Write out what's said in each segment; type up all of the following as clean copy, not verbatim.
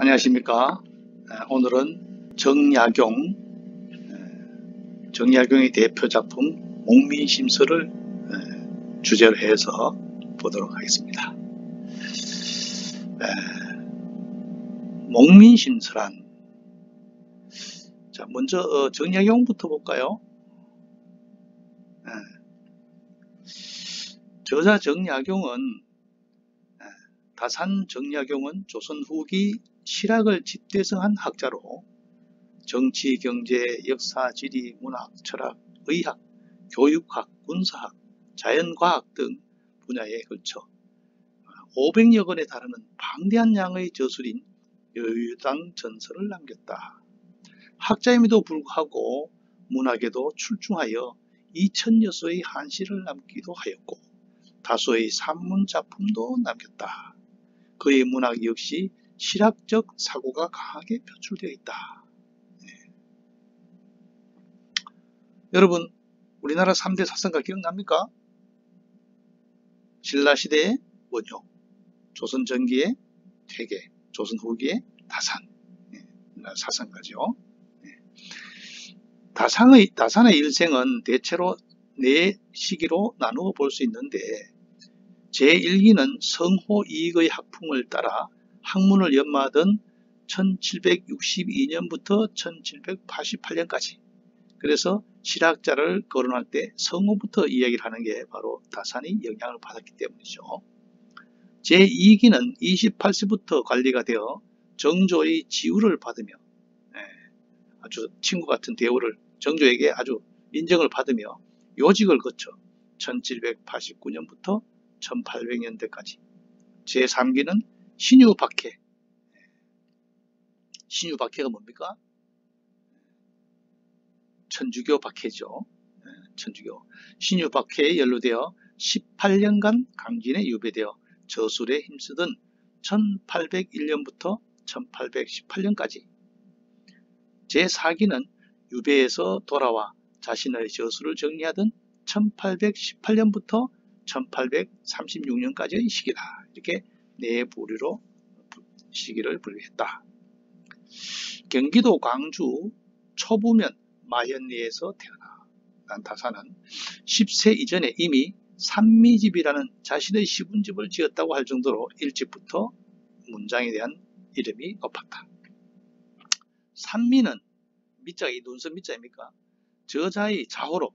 안녕하십니까. 오늘은 정약용의 대표 작품 목민심서를 주제로 해서 보도록 하겠습니다. 목민심서란, 자, 먼저 정약용부터 볼까요? 저자 정약용은, 다산 정약용은 조선 후기 실학을 집대성한 학자로 정치, 경제, 역사, 지리, 문학, 철학, 의학, 교육학, 군사학, 자연과학 등 분야에 걸쳐 500여 권에 달하는 방대한 양의 저술인 여유당 전설을 남겼다. 학자임에도 불구하고 문학에도 출중하여 2000여 서의 한시를 남기도 하였고 다수의 산문 작품도 남겼다. 그의 문학 역시 실학적 사고가 강하게 표출되어 있다. 여러분, 우리나라 3대 사상가 기억납니까? 신라시대의 원효, 조선 전기의 퇴계, 조선 후기의 다산, 사상가죠. 다산의 일생은 대체로 4시기로 나누어 볼 수 있는데, 제1기는 성호 이익의 학풍을 따라 학문을 연마하던 1762년부터 1788년까지, 그래서 실학자를 거론할 때 성호부터 이야기를 하는 게 바로 다산이 영향을 받았기 때문이죠. 제2기는 28세부터 관리가 되어 정조의 지우를 받으며 아주 친구 같은 대우를 정조에게 아주 인정을 받으며 요직을 거쳐 1789년부터 1800년대까지. 제3기는 신유박해. 신유박해가 뭡니까? 천주교 박해죠. 천주교. 신유박해에 연루되어 18년간 강진에 유배되어 저술에 힘쓰던 1801년부터 1818년까지. 제4기는 유배에서 돌아와 자신의 저술을 정리하던 1818년부터 1836년까지의 시기다. 이렇게 4부류로 시기를 분류했다. 경기도 광주 초부면 마현리에서 태어난 다산은 10세 이전에 이미 산미집이라는 자신의 시군집을 지었다고 할 정도로 일찍부터 문장에 대한 이름이 높았다. 산미는 미자가 이 눈썹 미자입니까? 저자의 자호로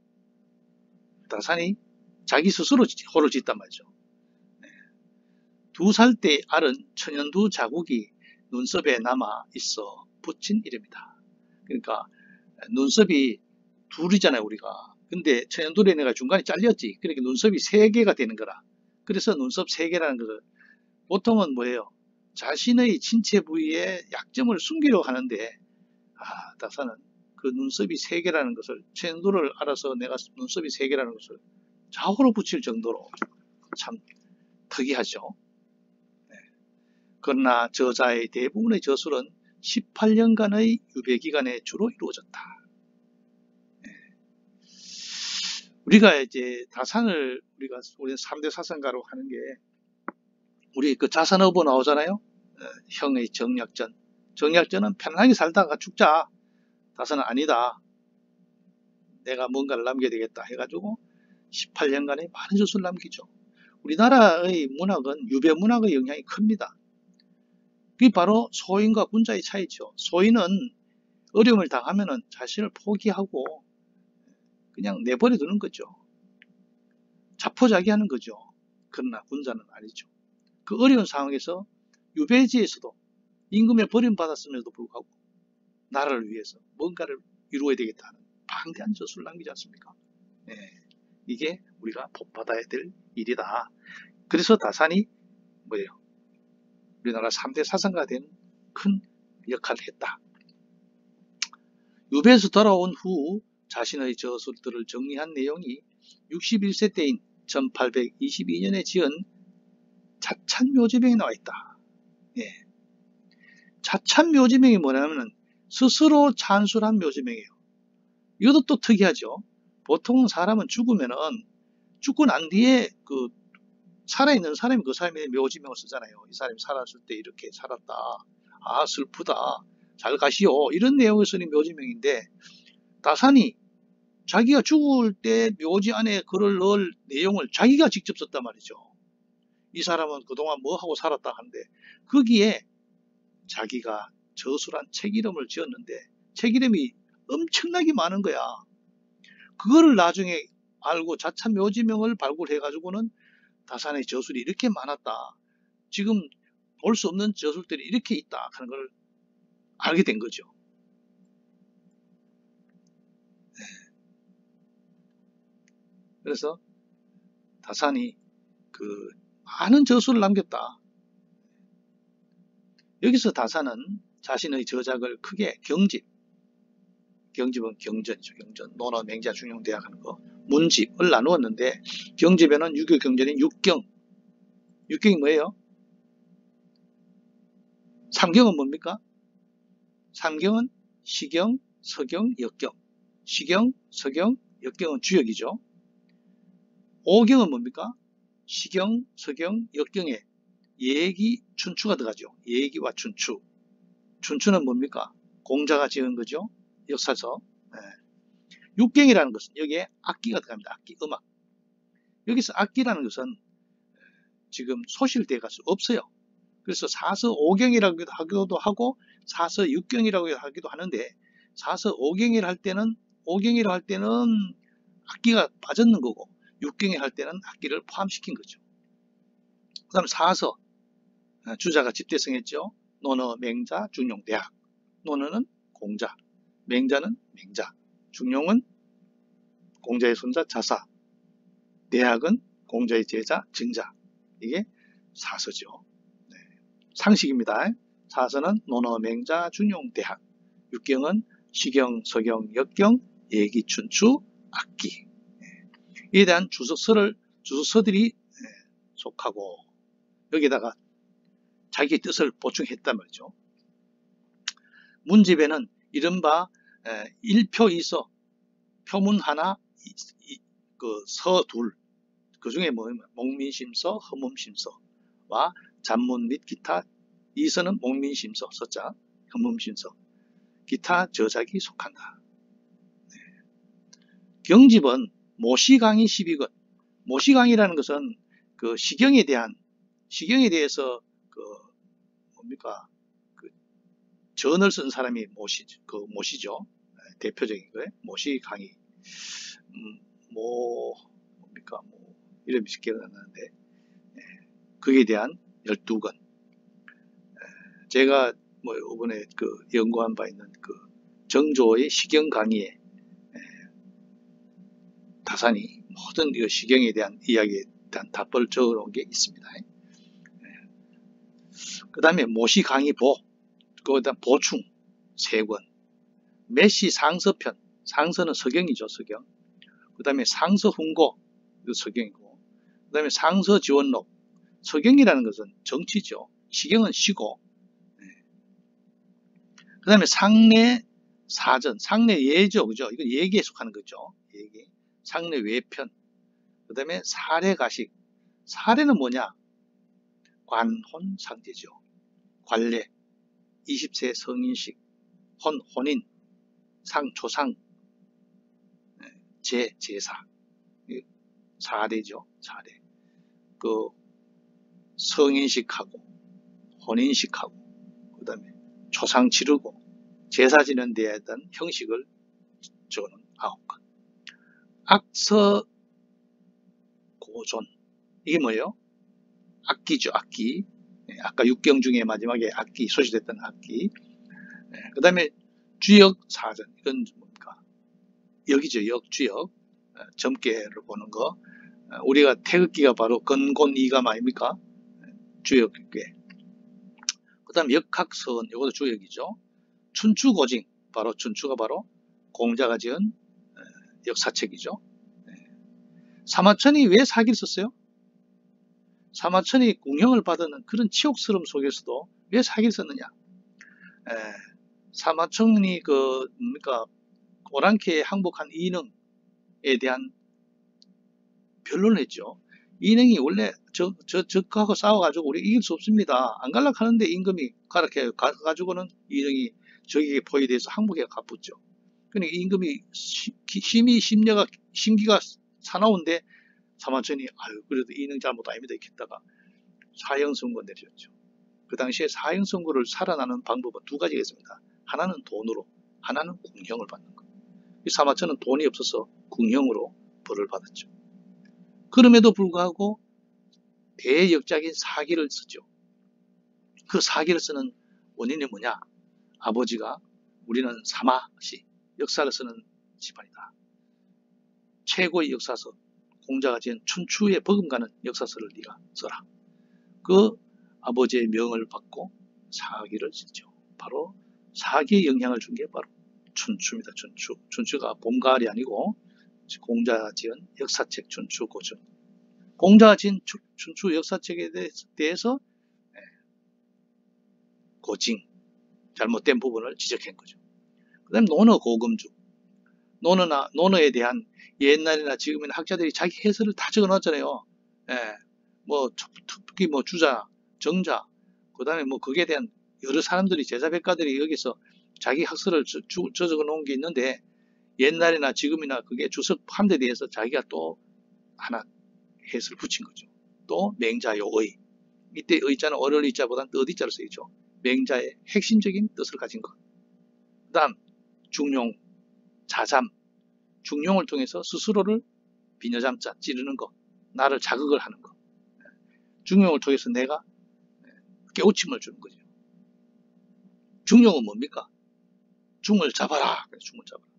다산이 자기 스스로 호를 짓단 말이죠. 2살 때 앓은 천연두 자국이 눈썹에 남아 있어 붙인 이름이다. 그러니까 눈썹이 둘이잖아요, 우리가. 근데 천연두에 내가 중간에 잘렸지. 그러니까 눈썹이 3개가 되는 거라. 그래서 눈썹 3개라는 것을 보통은 뭐예요? 자신의 신체 부위에 약점을 숨기려고 하는데, 다산은 그 눈썹이 3개라는 것을, 천연두를 알아서 내가 눈썹이 3개라는 것을 자호로 붙일 정도로 참 특이하죠. 그러나 저자의 대부분의 저술은 18년간의 유배 기간에 주로 이루어졌다. 우리가 이제 다산을 우리는 3대 사상가로 하는 게, 우리 그 자산어보 나오잖아요. 형의 정약전. 정약전은 편안하게 살다가 죽자. 다산은 아니다. 내가 뭔가를 남겨야 되겠다 해가지고 18년간의 많은 저술을 남기죠. 우리나라의 문학은 유배 문학의 영향이 큽니다. 그게 바로 소인과 군자의 차이죠. 소인은 어려움을 당하면은 자신을 포기하고 그냥 내버려 두는 거죠. 자포자기하는 거죠. 그러나 군자는 아니죠. 그 어려운 상황에서 유배지에서도 임금에 버림받았음에도 불구하고 나라를 위해서 뭔가를 이루어야 되겠다는 방대한 저술을 남기지 않습니까? 이게 우리가 본받아야 될 일이다. 그래서 다산이 뭐예요? 우리나라 3대 사상가가 된 큰 역할을 했다. 유배에서 돌아온 후 자신의 저술들을 정리한 내용이 61세 때인 1822년에 지은 자찬묘지명에 나와 있다. 자찬묘지명이 뭐냐면 스스로 찬술한 묘지명이에요. 이것도 또 특이하죠. 보통 사람은 죽으면은 죽고 난 뒤에 그 살아있는 사람이 그 사람의 묘지명을 쓰잖아요. 이 사람이 살았을 때 이렇게 살았다. 아 슬프다, 잘 가시오, 이런 내용을 쓰는 묘지명인데, 다산이 자기가 죽을 때 묘지 안에 글을 넣을 내용을 자기가 직접 썼단 말이죠. 이 사람은 그동안 뭐 하고 살았다 하는데, 거기에 자기가 저술한 책 이름을 지었는데 책 이름이 엄청나게 많은 거야. 그거를 나중에 알고 자참 묘지명을 발굴해 가지고는 다산의 저술이 이렇게 많았다, 지금 볼 수 없는 저술들이 이렇게 있다 하는 걸 알게 된 거죠. 그래서 다산이 그 많은 저술을 남겼다. 여기서 다산은 자신의 저작을 크게 경집은 경전이죠. 경전, 논어, 맹자, 중용, 대학 하는 거, 문집을 나누었는데, 경집에는 유교 경전인 육경이 뭐예요? 삼경은 뭡니까? 삼경은 시경, 서경, 역경. 시경, 서경, 역경은 주역이죠. 오경은 뭡니까? 시경, 서경, 역경에 예기, 춘추가 들어가죠. 예기와 춘추. 춘추는 뭡니까? 공자가 지은 거죠. 역사서. 육경이라는 것은 여기에 악기가 들어갑니다. 악기, 음악. 여기서 악기라는 것은 지금 소실대가 없어요. 그래서 사서 오경이라고 하기도 하고 사서 육경이라고 하기도 하는데, 사서 오경이라 할 때는 악기가 빠졌는 거고, 육경이 할 때는 악기를 포함시킨 거죠. 그 다음에 사서, 주자가 집대성했죠. 논어, 맹자, 중용, 대학. 논어는 공자, 맹자는 맹자, 중용은 공자의 손자 자사, 대학은 공자의 제자 증자. 이게 사서죠. 네. 상식입니다. 사서는 논어, 맹자, 중용, 대학. 육경은 시경, 서경, 역경, 예기, 춘추, 악기. 이에 대한 주석서들이 속하고, 여기다가 자기의 뜻을 보충했단 말이죠. 문집에는 이른바 1표 2서, 표문 하나, 서 둘, 그 중에 목민심서, 허문심서와 잡문 및 기타, 이서는 목민심서, 서자, 허문심서, 기타 저작이 속한다. 네. 경집은 모시강의 12권. 모시강이라는 것은 그 시경에 대해서 전을 쓴 사람이 모시죠. 대표적인 거예요. 모시 강의. 이름이 기억이 안 나는데, 거기에 대한 12권. 제가 이번에 연구한 바 있는 정조의 시경 강의에 다산이 모든 시경에 대한 이야기에 대한 답을 적어놓은 게 있습니다. 그 다음에 모시 강의보, 거기다 보충 3권, 매시 상서편, 상서는 서경이죠, 서경. 그 다음에 상서훈고, 서경이고, 그 다음에 상서지원록. 서경이라는 것은 정치죠. 시경은 시고. 그 다음에 상내사전, 상내예죠, 그죠? 이건 예기에 속하는 거죠. 예기. 상내외편. 그 다음에 사례가식. 사례는 뭐냐? 관혼상제죠. 관례, 20세 성인식, 혼인, 조상, 제사. 사례죠, 사례. 성인식하고, 혼인식하고, 그 다음에 초상 치르고, 제사 지는 데에 대한 형식을 적어놓은 9건. 악서 고존. 이게 뭐예요? 악기죠, 악기. 아까 육경 중에 마지막에 악기, 소시됐던 악기. 그 다음에 주역 사전. 이건 뭡니까? 역이죠, 역, 주역. 점괘를 보는 거. 우리가 태극기가 바로 건곤이가 아닙니까? 주역괴. 그 다음 역학서원, 이것도 주역이죠. 춘추고징, 춘추가 바로 공자가 지은 역사책이죠. 사마천이 왜 사기를 썼어요? 사마천이 궁형을 받은 그런 치욕스러움 속에서도 왜 사기를 썼느냐? 사마천이 오랑캐에 항복한 이능에 대한 변론을 했죠. 인행이 원래 적하고 싸워가지고 우리 이길 수 없습니다. 안 갈라 하는데 임금이 가락해 가지고는 인행이 적에게 포위돼서 항복에 가붙죠. 그러니까 임금이 심기가 사나운데 사마천이 아유 그래도 인행 잘못 아닙니다 이렇게 했다가 사형선고 내렸죠. 그 당시에 사형선고를 살아나는 방법은 두 가지가 있습니다. 하나는 돈으로, 하나는 궁형을 받는 거예요. 이 사마천은 돈이 없어서 궁형으로 벌을 받았죠. 그럼에도 불구하고 대역작인 사기를 쓰죠. 그 사기를 쓰는 원인이 뭐냐? 아버지가 우리는 사마시, 역사를 쓰는 집안이다. 최고의 역사서, 공자가 지은 춘추에 버금가는 역사서를 네가 써라. 그 아버지의 명을 받고 사기를 쓰죠. 바로 사기에 영향을 준 게 바로 춘추입니다. 춘추. 춘추가 봄가을이 아니고 공자가 지은 역사책 춘추고전. 공자가 지은 춘추 역사책에 대해서 고증, 잘못된 부분을 지적한 거죠. 그 다음에 논어 고금주. 논어에 대한 옛날이나 지금이나 학자들이 자기 해설을 다 적어 놨잖아요. 예, 뭐, 특히 뭐 주자, 정자, 그 다음에 뭐 거기에 대한 여러 사람들이, 제자백가들이 여기서 자기 학설을 적어 놓은 게 있는데, 옛날이나 지금이나 그게 주석함에 대해서 자기가 또 하나 해설을 붙인 거죠. 또 맹자의 의. 이때 의자는 어를 의자보다는 뜻의자로 쓰이죠. 맹자의 핵심적인 뜻을 가진 것. 그 다음 중용, 자잠. 중용을 통해서 스스로를 비녀잠자 찌르는 것. 나를 자극을 하는 것. 중용을 통해서 내가 깨우침을 주는 거죠. 중용은 뭡니까? 중을 잡아라. 중을 잡아라.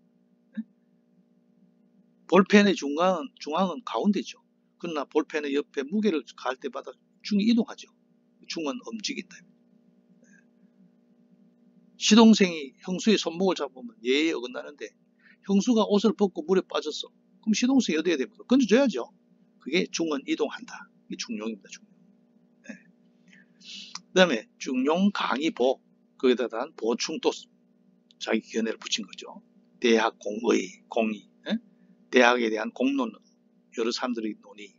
볼펜의 중앙은 가운데죠. 그러나 볼펜의 옆에 무게를 가할 때마다 중이 이동하죠. 중은 움직인다. 시동생이 형수의 손목을 잡으면 예의에 어긋나는데 형수가 옷을 벗고 물에 빠졌어. 그럼 시동생이 어디에 됩니까? 건져줘야죠. 그게 중은 이동한다. 이게 중용입니다. 중용. 네. 그 다음에 중용 강의보 거기다 대한 보충 또 자기 견해를 붙인 거죠. 대학 공의, 공의. 네? 대학에 대한 공론, 여러 사람들의 논의.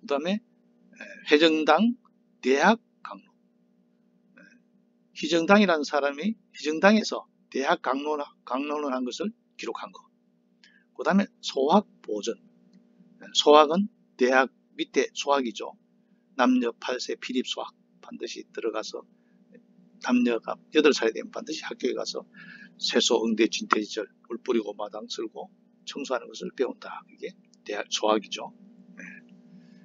그 다음에 회정당 대학 강론. 희정당이라는 사람이 희정당에서 대학 강론을 한 것을 기록한 거. 그 다음에 소학 보전. 소학은 대학 밑에 소학이죠. 남녀 8세 필입 소학 반드시 들어가서 남녀가 8살이 되면 반드시 학교에 가서 세소 응대 진퇴지절 물 뿌리고 마당 쓸고 청소하는 것을 배운다. 이게 대학 소학이죠.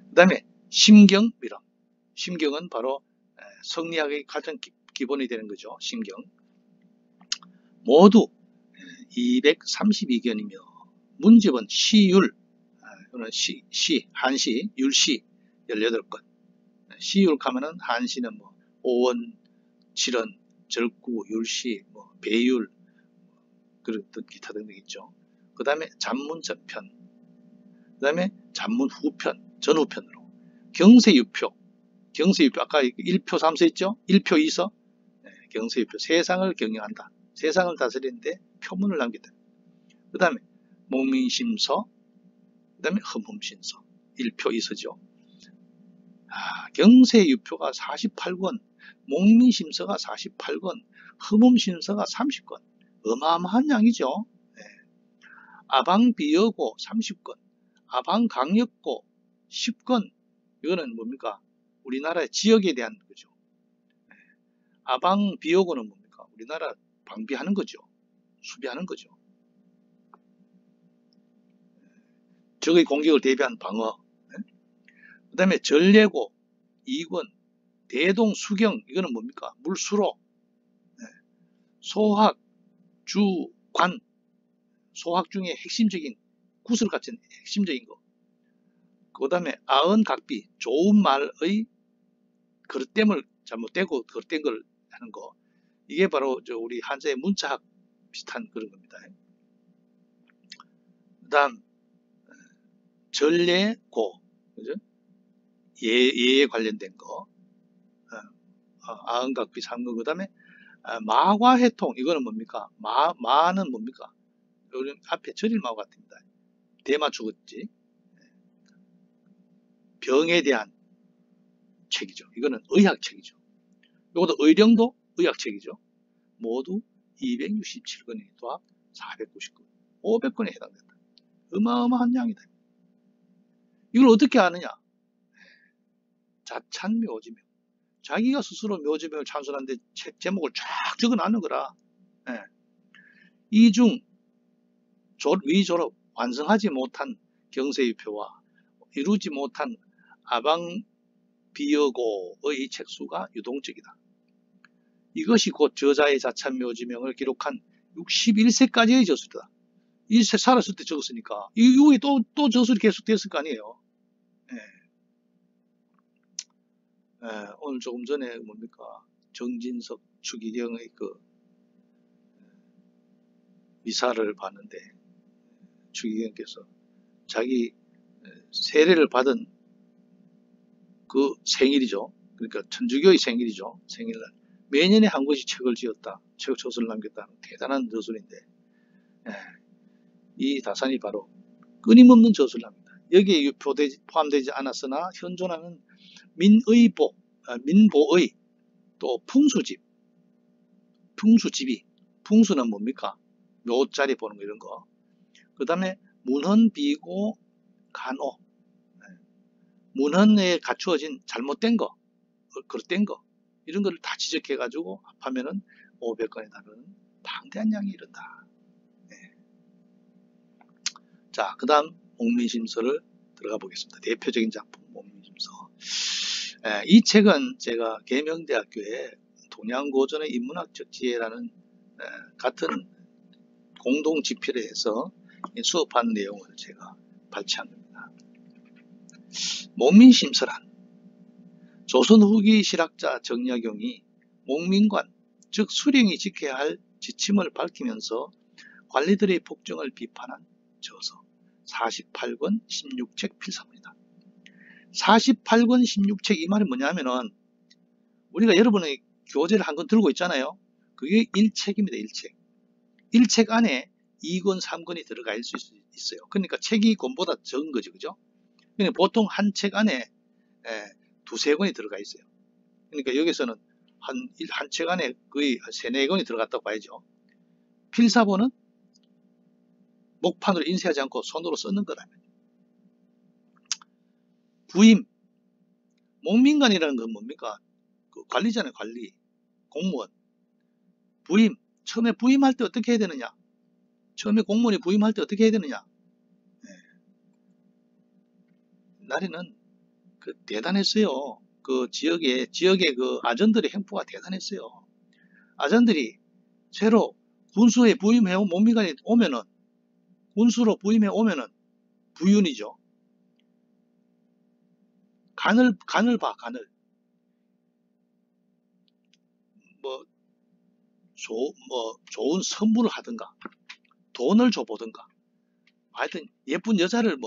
그 다음에 심경 밀원. 심경은 바로 성리학의 가장 기본이 되는 거죠. 심경. 모두 232견이며 문집은 시율, 한시, 율시 18건. 시율 가면은 한시는 뭐 오원, 칠원, 절구, 율시, 뭐 배율, 그런 기타 등등 있죠. 그 다음에 잔문 전편, 그 다음에 잔문 후편, 전후편으로 경세유표, 아까 1표 3서 있죠? 1표 2서, 경세유표, 세상을 경영한다. 세상을 다스리는데 표문을 남긴다. 그 다음에 목민심서, 그 다음에 흠흠신서, 1표 2서죠. 경세유표가 48권, 목민심서가 48권, 흠흠신서가 30권. 어마어마한 양이죠. 네. 아방비여고 30권, 아방강력고 10권. 이거는 뭡니까? 우리나라의 지역에 대한 거죠. 네. 아방비여고는 뭡니까? 우리나라 방비하는 거죠. 수비하는 거죠. 적의 공격을 대비한 방어. 네. 그 다음에 전례고 2권, 대동수경. 이거는 뭡니까? 물수로. 네. 소학, 주, 관. 소학 중에 핵심적인 구슬 같은 핵심적인 거. 그 다음에 아언각비, 좋은 말의 그릇됨을 잘못되고 그릇된 걸 하는 거. 이게 바로 우리 한자의 문자학 비슷한 그런 겁니다. 그 다음 전례고, 그죠? 예에 관련된 거. 아언각비 3거. 그 다음에 마과해통. 이거는 뭡니까? 마는 뭡니까? 여기 앞에 절일마와 같습니다. 대마 죽었지. 병에 대한 책이죠. 이거는 의학책이죠. 이것도 의령도 의학책이죠. 모두 267권이 도합 499권, 500권에 해당된다. 어마어마한 양이다. 이걸 어떻게 아느냐? 자찬묘지명. 자기가 스스로 묘지명을 참선하는데 책 제목을 쫙 적어놨는 거라. 예. 이중 위졸업 완성하지 못한 경세유표와 이루지 못한 아방비어고의 책수가 유동적이다. 이것이 곧 저자의 자찬묘지명을 기록한 61세까지의 저술이다. 1세 살았을 때 적었으니까 이 이후에 또 저술이 계속됐을 거 아니에요. 예. 예, 오늘 조금 전에 뭡니까 정진석 추기경의 그 미사를 봤는데 추기경께서 자기 세례를 받은 그 생일이죠. 그러니까 천주교의 생일이죠. 생일날 매년에 한 권씩 책을 지었다. 책 저술을 남겼다는 대단한 저술인데 이 다산이 바로 끊임없는 저술을 합니다. 여기에 포함되지 않았으나 현존하는 민보의 또 풍수집이 풍수는 뭡니까? 묘자리 보는 거 이런 거. 그 다음에 문헌비고 간오 문헌에 갖추어진 잘못된 거, 그릇된 거 이런 거를 다 지적해 가지고 합하면은 500건에 달하는 방대한 양이 이른다. 네. 자, 그 다음 목민심서를 들어가 보겠습니다. 대표적인 작품 목민심서. 이 책은 제가 계명대학교에 동양고전의 인문학적 지혜라는 같은 공동 집필에 해서 수업한 내용을 제가 발췌한 겁니다. 목민심서란 조선 후기 실학자 정약용이 목민관, 즉 수령이 지켜야 할 지침을 밝히면서 관리들의 폭정을 비판한 저서 48권 16책 필사문이다. 48권 16책 이 말이 뭐냐면은 우리가 여러분의 교재를 한 권 들고 있잖아요. 그게 1책입니다. 1책. 1책 안에 2권 3권이 들어가 있을 수 있어요. 그러니까 책이 권보다 적은 거죠. 그죠? 그러니까 보통 한 책 안에 두세 권이 들어가 있어요. 그러니까 여기서는 한 책 안에 거의 3, 4권이 들어갔다고 봐야죠. 필사본은 목판으로 인쇄하지 않고 손으로 쓰는 거라면. 부임. 목민관이라는 건 뭡니까? 그 관리잖아요. 관리. 공무원. 부임. 처음에 부임할 때 어떻게 해야 되느냐? 처음에 공무원이 부임할 때 어떻게 해야 되느냐? 옛날에는 대단했어요. 그 지역의 그 아전들의 행포가 대단했어요. 아전들이 새로 군수에 부임해 온 목민관이 오면은 군수로 부임해 오면은 부윤이죠. 간을 봐, 간을. 좋은 선물을 하든가, 돈을 줘보든가, 하여튼 예쁜 여자를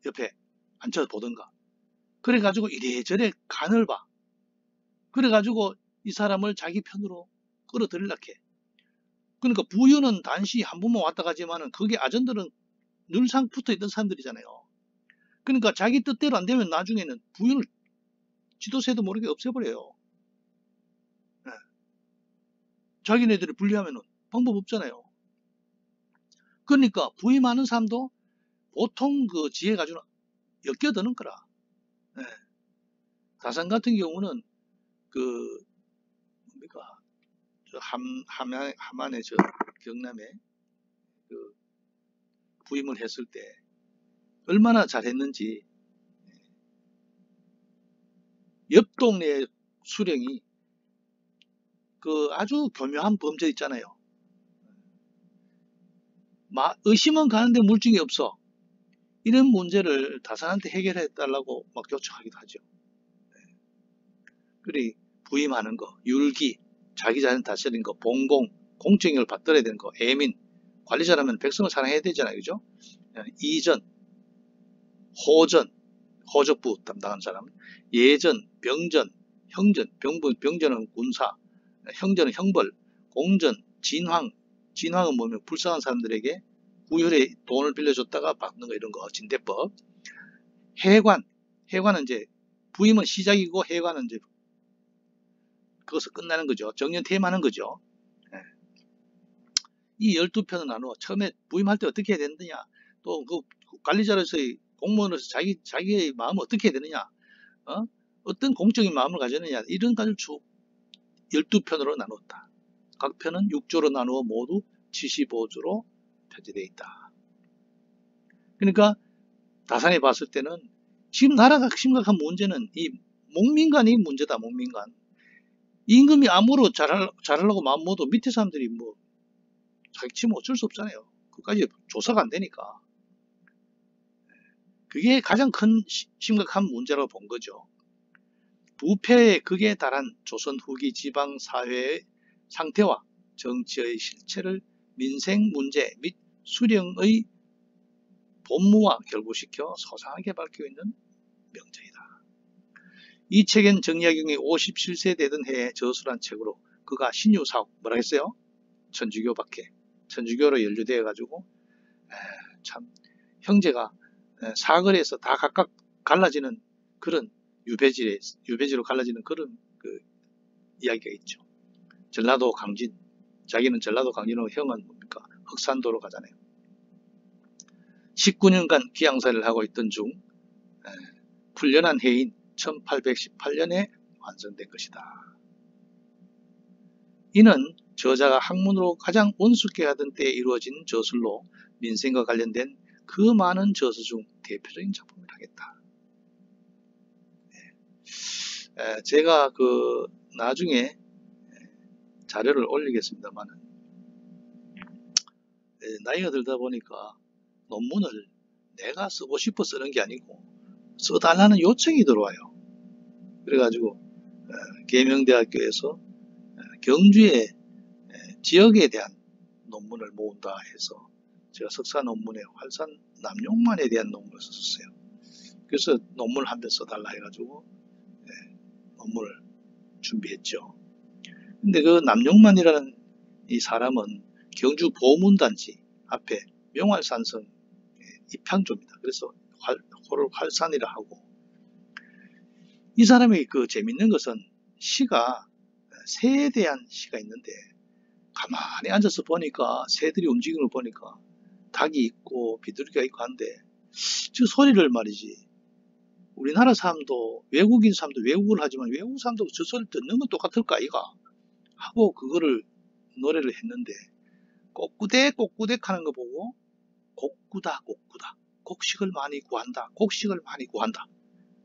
옆에 앉혀보든가, 그래가지고 이래저래 간을 봐. 그래가지고 이 사람을 자기 편으로 끌어들이려고 해. 그러니까 부윤은 단시 한 번만 왔다 가지만은 그게 아전들은 늘상 붙어 있던 사람들이잖아요. 그러니까 자기 뜻대로 안 되면 나중에는 부윤을 지도세도 모르게 없애버려요. 네. 자기네들이 분리하면은 방법 없잖아요. 그러니까 부임하는 사람도 보통 그 지혜 가지고 엮여드는 거라. 네. 다산 같은 경우는 뭡니까? 함안에 경남에 부임을 했을 때 얼마나 잘했는지 옆 동네 수령이 아주 교묘한 범죄 있잖아요. 의심은 가는데 물증이 없어. 이런 문제를 다산한테 해결해 달라고 막 요청하기도 하죠. 그리 부임하는 거, 율기, 자기 자신 다스리는 거, 봉공, 공적인을 받들어야 되는 거, 애민, 관리자라면 백성을 사랑해야 되잖아요. 그죠? 이전, 호전, 호적부 담당한 사람, 예전, 병전, 형전, 병전은 군사, 형전은 형벌, 공전, 진황은 뭐면 불쌍한 사람들에게 구혈에 돈을 빌려줬다가 받는 거 이런 거, 진대법, 해관, 해관은 이제 부임은 시작이고 해관은 이제 그것을 끝나는 거죠. 정년 퇴임하는 거죠. 예. 이 12편을 나누어 처음에 부임할 때 어떻게 해야 되느냐, 또 그 관리자로서의 공무원으로서 자기의 마음을 어떻게 해야 되느냐, 어떤 공적인 마음을 가졌느냐, 이런 것을 쭉 12편으로 나누었다. 각 편은 6조로 나누어 모두 75조로 편제되어 있다. 그러니까 다산이 봤을 때는 지금 나라가 심각한 문제는 이 목민간이 문제다. 목민간. 임금이 아무로 잘하려고 마음 먹어도 밑에 사람들이 뭐 자기 치면 어쩔 수 없잖아요. 그까지 조사가 안 되니까. 그게 가장 큰 심각한 문제라고 본 거죠. 부패의 극에 달한 조선 후기 지방 사회의 상태와 정치의 실체를 민생 문제 및 수령의 본무와 결부시켜 소상하게 밝히고 있는 명제이다. 이 책엔 정약용이 57세 되던 해에 저술한 책으로 그가 신유사업 뭐라 했어요? 천주교밖에. 천주교로 연루되어 가지고 참 형제가 사거리에서 다 각각 갈라지는 그런 유배지로 갈라지는 그런 그 이야기가 있죠. 전라도 강진, 자기는 전라도 강진으로 형은 뭡니까? 흑산도로 가잖아요. 19년간 기양사를 하고 있던 중 풀려난 해인 1818년에 완성된 것이다. 이는 저자가 학문으로 가장 온숙해 하던 때에 이루어진 저술로 민생과 관련된 그 많은 저서 중 대표적인 작품을 하겠다. 제가 그 나중에 자료를 올리겠습니다만 나이가 들다 보니까 논문을 내가 쓰고 싶어 쓰는 게 아니고 써달라는 요청이 들어와요. 그래가지고 계명대학교에서 경주의 지역에 대한 논문을 모은다 해서 제가 석사 논문에 활산 남용만에 대한 논문을 썼어요. 그래서 논문을 한 편 써달라 해가지고 논문을 준비했죠. 근데 그 남용만이라는 이 사람은 경주 보문단지 앞에 명활산성 입향조입니다. 그래서 호를 활산이라 하고, 이 사람의 그 재밌는 것은 시가 새에 대한 시가 있는데 가만히 앉아서 보니까 새들이 움직이는 걸 보니까 닭이 있고 비둘기가 있고 한데 저 소리를 말이지, 우리나라 사람도 외국인 사람도 외국어를 하지만 외국 사람도 저 소리를 듣는 건 똑같을까 이가 하고 그거를 노래를 했는데, 꼬꾸대 꼬꾸댁 하는 거 보고 곡구다 곡구다, 곡식을 많이 구한다, 곡식을 많이 구한다.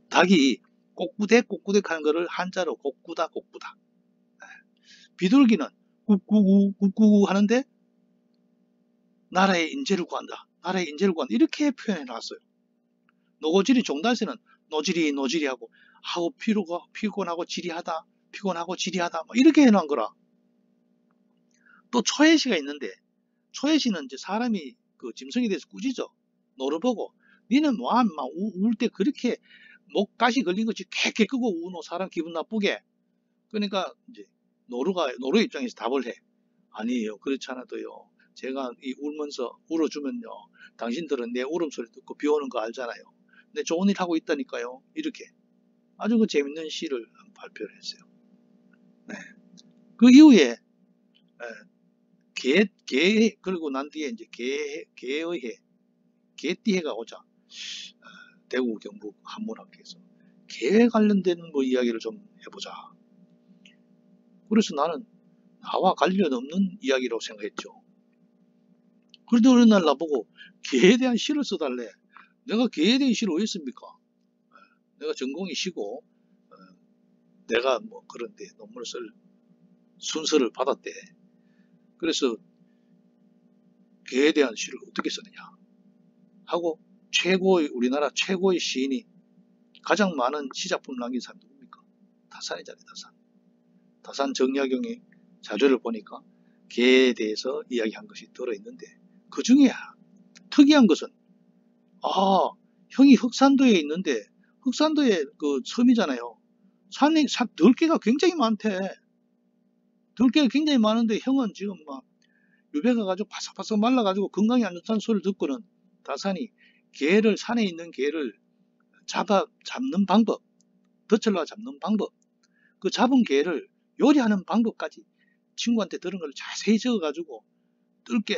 닭이 꼬꾸대 꼬꾸댁 하는 거를 한자로 곡구다 곡구다. 비둘기는 꾹꾹우 꾹꾹우 하는데 나라의 인재를 구한다, 나라의 인재를 구한다, 이렇게 표현해 놨어요. 노고지리 종달새는 노지리 노지리 하고 피곤하고 지리하다, 피곤하고 지리하다 뭐 이렇게 해놓은 거라. 또 초해시가 있는데 초해시는 이제 사람이 그 짐승에 대해서 꾸짖어 노려보고, 니는 뭐 울 때 그렇게 목가시 걸린 것이 캐캐 끄고 우노 사람 기분 나쁘게. 그러니까 이제 노루 입장에서 답을 해. 아니에요, 그렇지 않아도요, 제가 이 울면서 울어주면요 당신들은 내 울음소리 듣고 비오는 거 알잖아요. 근데 좋은 일 하고 있다니까요. 이렇게 아주 그 재밌는 시를 발표를 했어요. 네. 그 이후에 그리고 난 뒤에 이제 개의 해, 개띠해가 오자 대구 경북 한문학교에서 개에 관련된 뭐 이야기를 좀 해보자. 그래서 나는 나와 관련 없는 이야기라고 생각했죠. 그런데 어느 날 나보고 개에 대한 시를 써달래. 내가 개에 대한 시를 왜 씁니까? 내가 전공이 시고 내가 뭐 그런데 논문을 쓸 순서를 받았대. 그래서 개에 대한 시를 어떻게 쓰느냐 하고, 우리나라 최고의 시인이 가장 많은 시작품을 남긴 사람이 누굽니까? 다산이잖아요. 다산 정약용의 자료를 보니까 개에 대해서 이야기한 것이 들어있는데, 그 중에 특이한 것은 형이 흑산도에 있는데 흑산도에 그 섬이잖아요. 산에 들개가 굉장히 많대. 들개가 굉장히 많은데 형은 지금 막 유배가 가지고 바삭바삭 말라가지고 건강이 안 좋다는 소리를 듣고는 다산이 산에 있는 개를 잡는 방법, 덫을 잡는 방법, 그 잡은 개를 요리하는 방법까지 친구한테 들은 걸 자세히 적어가지고 뜰게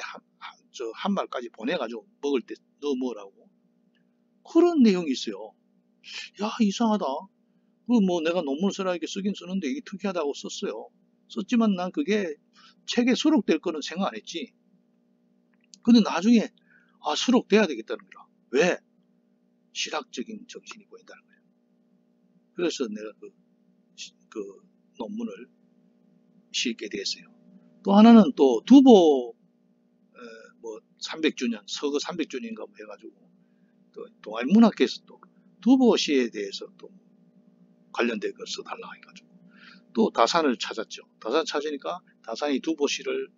한 말까지 보내가지고 먹을 때 넣어 먹으라고 그런 내용이 있어요. 야, 이상하다. 뭐 내가 논문을 쓰라 이렇게 쓰긴 쓰는데 이게 특이하다고 썼어요. 썼지만 난 그게 책에 수록될 거는 생각 안 했지. 근데 나중에 수록돼야 되겠다는 거야. 왜? 실학적인 정신이 보인다는 거예요. 그래서 내가 그 논문을 실게 됐어요. 또 하나는 또 두보 300주년, 서거 300주년인가 뭐 해가지고 또 동아일문학회에서 또 두보 시에 대해서 또 관련된 걸 써달라 해가지고 또 다산을 찾았죠. 다산 찾으니까 다산이 두보 시를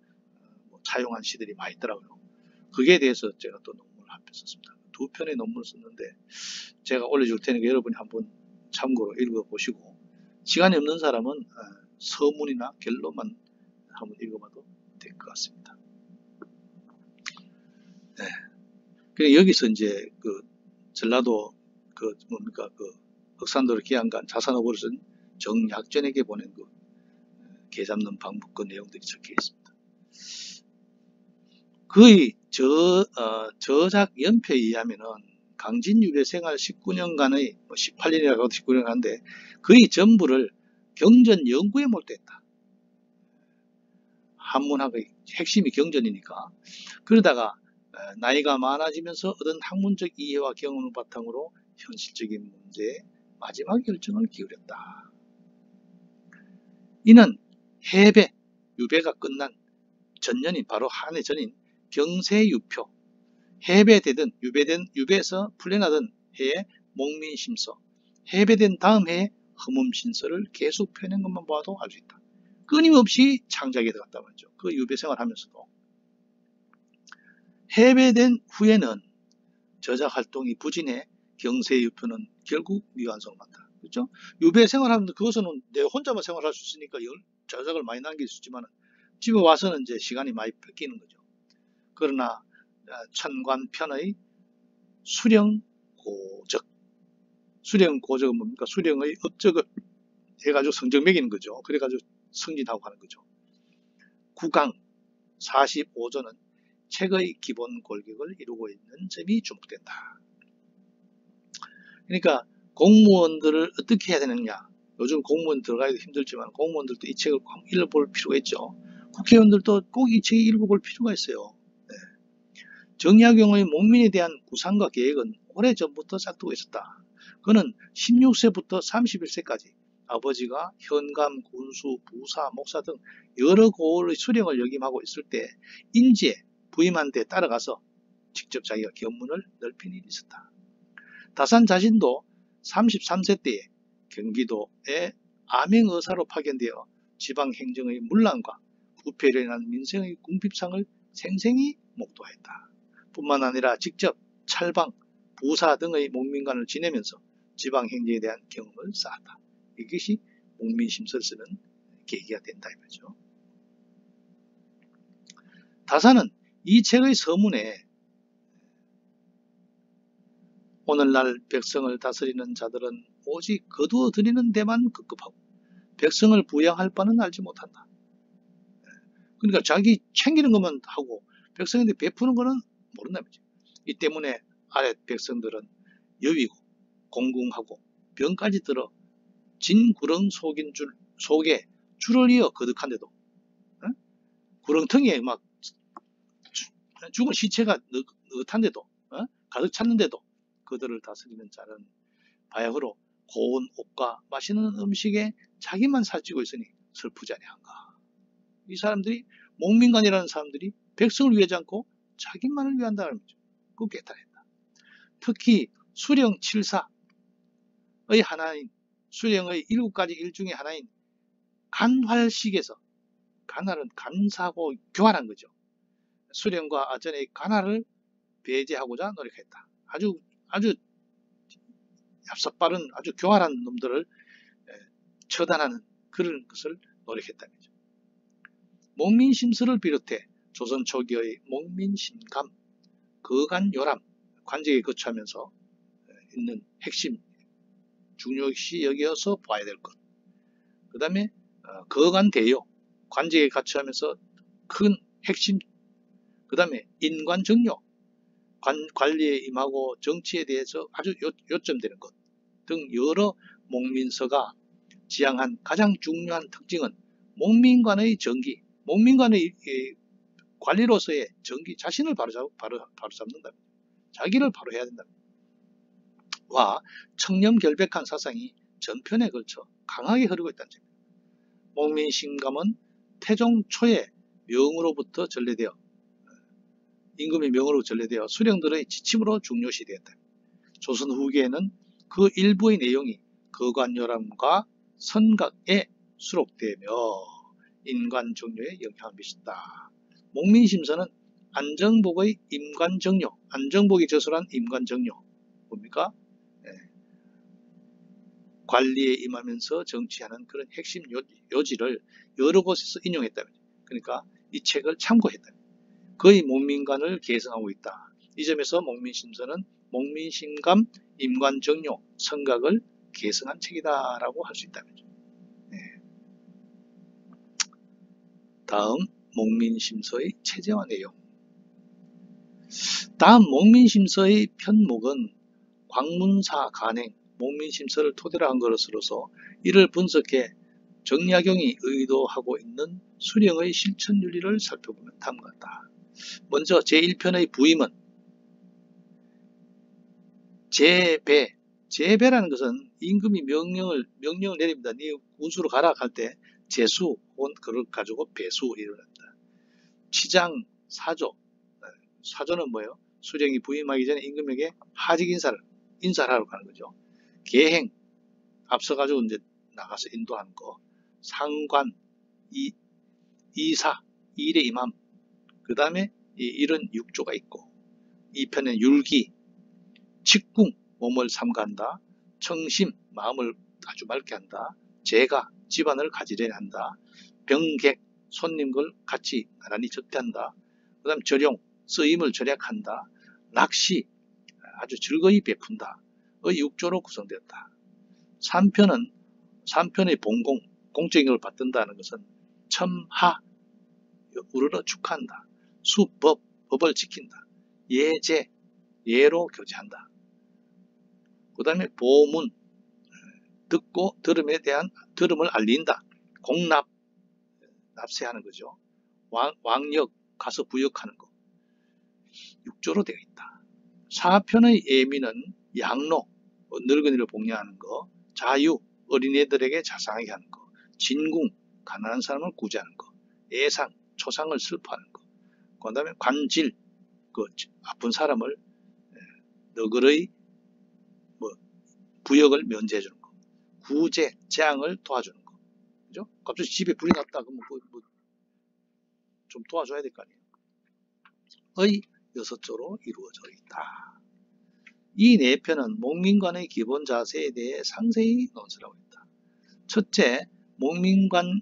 차용한 시들이 많이 있더라고요. 거기에 대해서 제가 또 논문을 한 편 썼습니다. 두 편의 논문을 썼는데 제가 올려줄 테니까 여러분이 한번 참고로 읽어보시고 시간이 없는 사람은 서문이나 결론만 한번 읽어봐도 될 것 같습니다. 네. 그래 여기서 이제 그 전라도 흑산도로 기양간 자산어버릇은 정약전에게 보낸 개 잡는 방법 그 내용들이 적혀 있습니다. 그의 저작 연표에 의하면은 강진 유배 생활 19년간의 18년이라고 19년간인데 거의 전부를 경전 연구에 몰두했다. 한문학의 핵심이 경전이니까. 그러다가 나이가 많아지면서 얻은 학문적 이해와 경험을 바탕으로 현실적인 문제에 마지막 결정을 기울였다. 이는 해배, 유배가 끝난 전년인 바로 한 해 전인 경세유표, 해배되든 유배에서 풀려나던 해에 목민심서, 해배된 다음 해에 허문심서를 계속 펴낸 것만 봐도 알 수 있다. 끊임없이 창작에 들어갔다 말이죠. 그 유배생활 하면서도. 해배된 후에는 저작활동이 부진해 경세유표는 결국 미완성을 한다. 그렇죠? 유배생활 하면서 그것은 내 혼자만 생활할 수 있으니까 저작을 많이 남길 수 있지만 집에 와서는 이제 시간이 많이 뺏기는 거죠. 그러나 천관편의 수령고적, 수령고적은 뭡니까? 수령의 업적을 해가지고 성적 매기는 거죠. 그래가지고 승진하고 하는 거죠. 구강 45조는 책의 기본 골격을 이루고 있는 점이 주목된다. 그러니까 공무원들을 어떻게 해야 되느냐. 요즘 공무원 들어가기도 힘들지만 공무원들도 이 책을 꼭 읽어볼 필요가 있죠. 국회의원들도 꼭 이 책을 읽어볼 필요가 있어요. 네. 정약용의 목민에 대한 구상과 계획은 오래전부터 싹두고 있었다. 그는 16세부터 31세까지 아버지가 현감, 군수, 부사, 목사 등 여러 고을의 수령을 역임하고 있을 때 인지에 부임한 데 따라가서 직접 자기가 견문을 넓힌 일이 있었다. 다산 자신도 33세 때에 경기도에 암행의사로 파견되어 지방행정의 문란과 부패로 인한 민생의 궁핍상을 생생히 목도했다. 뿐만 아니라 직접 찰방, 부사 등의 목민관을 지내면서 지방행정에 대한 경험을 쌓았다. 이것이 목민심서를 쓰는 계기가 된다 이거죠. 다산은 이 책의 서문에 오늘날 백성을 다스리는 자들은 오직 거두어 들이는 데만 급급하고 백성을 부양할 바는 알지 못한다. 그러니까 자기 챙기는 것만 하고 백성한테 베푸는 것은 모른다는 거죠. 이 때문에 아래 백성들은 여위고 공궁하고 병까지 들어 진구렁 속에 줄을 이어 거듭한데도 구렁텅이에 막 죽은 시체가 느긋한데도 가득 찼는데도 그들을 다스리는 자는 바야흐로 고운 옷과 맛있는 음식에 자기만 살찌고 있으니 슬프지 아니한가. 이 사람들이 목민관이라는 사람들이 백성을 위하지 않고 자기만을 위한다는 거죠. 그거 깨달았다. 특히 수령 7사의 하나인 수령의 7가지 일 중에 하나인 간활식에서 간활은 간사고 교활한 거죠. 수령과 아전의 간활을 배제하고자 노력했다. 아주 얍삽빠른 아주 교활한 놈들을 처단하는 그런 것을 노력했다는 거죠. 목민심서를 비롯해 조선 초기의 목민심감, 거간요람, 관직에 거처하면서 있는 핵심 중요시 여겨서 봐야 될 것. 그 다음에 거간 대요, 관직에 갖추면서 큰 핵심. 그 다음에 인관 정료, 관리에 임하고 정치에 대해서 아주 요점되는 것 등 여러 목민서가 지향한 가장 중요한 특징은 목민관의 정기, 목민관의 관리로서의 정기, 자신을 바로 잡는다. 자기를 바로 해야 된다. 와 청렴결백한 사상이 전편에 걸쳐 강하게 흐르고 있다는 점입니다. 목민심감은 태종 초에 명으로부터 전래되어 임금의 명으로 전래되어 수령들의 지침으로 중요시되었다. 조선 후기에는 그 일부의 내용이 거관요람과 선각에 수록되며 인관정료에 영향을 미친다. 목민심서는 안정복의 임관정료, 안정복이 저술한 임관정료 뭡니까? 관리에 임하면서 정치하는 그런 핵심 요지를 여러 곳에서 인용했다면, 그러니까 이 책을 참고했다. 거의 목민관을 계승하고 있다. 이 점에서 목민심서는 목민심감, 임관정료, 선각을 계승한 책이다라고 할 수 있다는 거죠. 다음 목민심서의 체제와 내용. 다음 목민심서의 편목은 광문사 간행, 목민심서를 토대로 한 것으로서 이를 분석해 정약용이 의도하고 있는 수령의 실천윤리를 살펴보면 다음과 같다. 먼저 제1편의 부임은 제배, 제배라는 것은 임금이 명령을 내립니다. 네 군수로 가라 할 때 제수 혹은 그걸 가지고 배수 이러합니다. 치장, 사조, 사조는 뭐예요? 수령이 부임하기 전에 임금에게 하직 인사를 하러 가는 거죠. 계행, 앞서가지고 이제 나가서 인도하는 거. 상관, 이사, 일에 임함. 그 다음에 이런 6조가 있고, 이 편에 율기, 직궁, 몸을 삼가한다. 청심, 마음을 아주 맑게 한다. 재가, 집안을 가지려야 한다. 병객, 손님을 같이 나란히 접대한다. 그 다음 절용, 쓰임을 절약한다. 낚시, 아주 즐거이 베푼다. 의 6조로 구성되었다. 3편의 본공, 공적인 걸 받든다는 것은 첨하, 우러러 축하한다. 수법, 법을 지킨다. 예제, 예로 교제한다. 그 다음에 보문, 듣고 들음을 알린다. 공납, 납세하는 거죠. 왕역, 가서 부역하는 거. 6조로 되어 있다. 4편의 예민은 양로, 늙은이를 복려하는 거. 자유, 어린애들에게 자상하게 하는 거. 진궁, 가난한 사람을 구제하는 거. 예상, 초상을 슬퍼하는 거. 그 다음에 관질, 아픈 사람을 너그러이 부역을 면제해 주는 거. 구제, 재앙을 도와주는 거. 그죠? 갑자기 집에 불이 났다 그러면 좀 도와줘야 될 거 아니에요. 의 6조로 이루어져 있다. 이 4편은 목민관의 기본 자세에 대해 상세히 논설하고 있다. 첫째, 목민관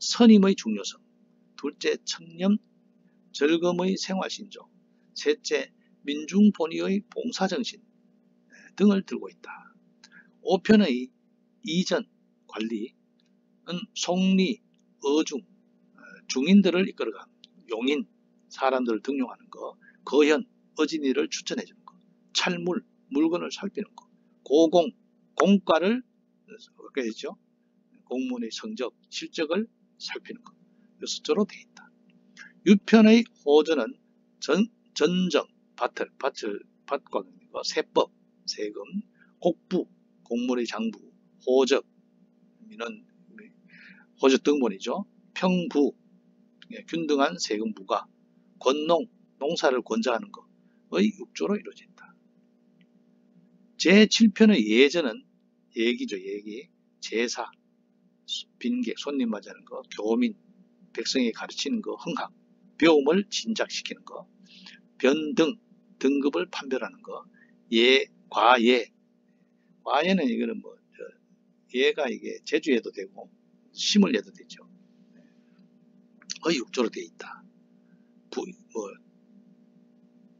선임의 중요성. 둘째, 청렴, 절검의 생활신조. 셋째, 민중본의의 봉사정신 등을 들고 있다. 5편의 이전 관리는 송리, 어중, 중인들을 이끌어가는 용인, 사람들을 등용하는 거, 거현, 어진이를 추천해 주는 거, 찰물, 물건을 살피는 거, 고공, 공과를 어떻게 되죠? 공무원의 성적, 실적을 살피는 거. 6조로 되어 있다. 6편의 호전은 전정, 밭과 세법, 세금, 곡부, 공무원의 장부, 호적, 호적 등본이죠. 평부, 균등한 세금 부과, 권농, 농사를 권장하는 것의 6조로 이루어진다. 제7편의 예전은 예기죠, 예기. 제사, 빈객, 손님 맞이하는 거, 교민, 백성에게 가르치는 거, 흥학, 배움을 진작시키는 거, 변등, 등급을 판별하는 거, 과예. 과예는 이거는 예가 이게 제주에도 되고, 심을 예도 되죠. 의 6조로 되어 있다.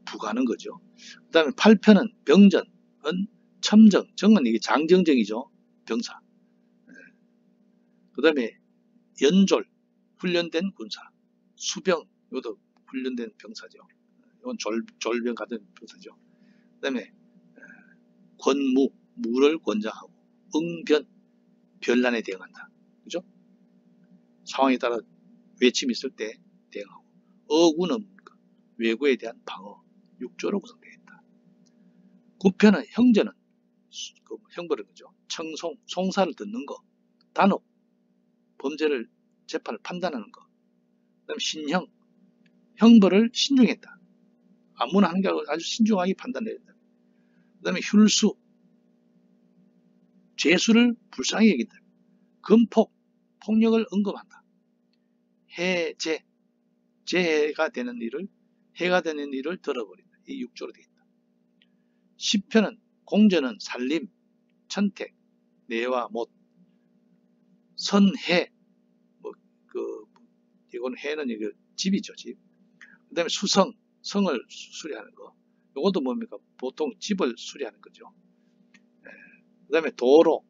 부가는 거죠. 그 다음에 8편은 병전은 첨정, 정은 이게 장정정이죠. 병사. 그 다음에 연졸, 훈련된 군사. 수병, 이것도 훈련된 병사죠. 이건 졸병 같은 병사죠. 그 다음에 권무, 무를 권장하고, 응변, 변란에 대응한다. 그죠? 상황에 따라 외침이 있을 때 대응하고, 어구는 외구에 대한 방어, 6조로 구성되어 있다. 구편은 형제는 형벌을 거죠. 청송, 송사를 듣는 거, 단업, 범죄를 재판을 판단하는 거. 그다음 신형, 형벌을 신중했다. 아무나 하는 게 아주 신중하게 판단해야 된다. 그다음에 율수, 죄수를 불쌍히 여긴다. 금폭, 폭력을 언급한다. 해제, 재해가 되는 일을 해가 되는 일을 들어버린다. 이 6조로 되어 있다. 10편은 공전은 살림, 천택, 내와 못, 선해, 이건 해는 이거 집이죠, 집. 그 다음에 수성, 성을 수리하는 거. 이것도 뭡니까? 보통 집을 수리하는 거죠. 그 다음에 도로,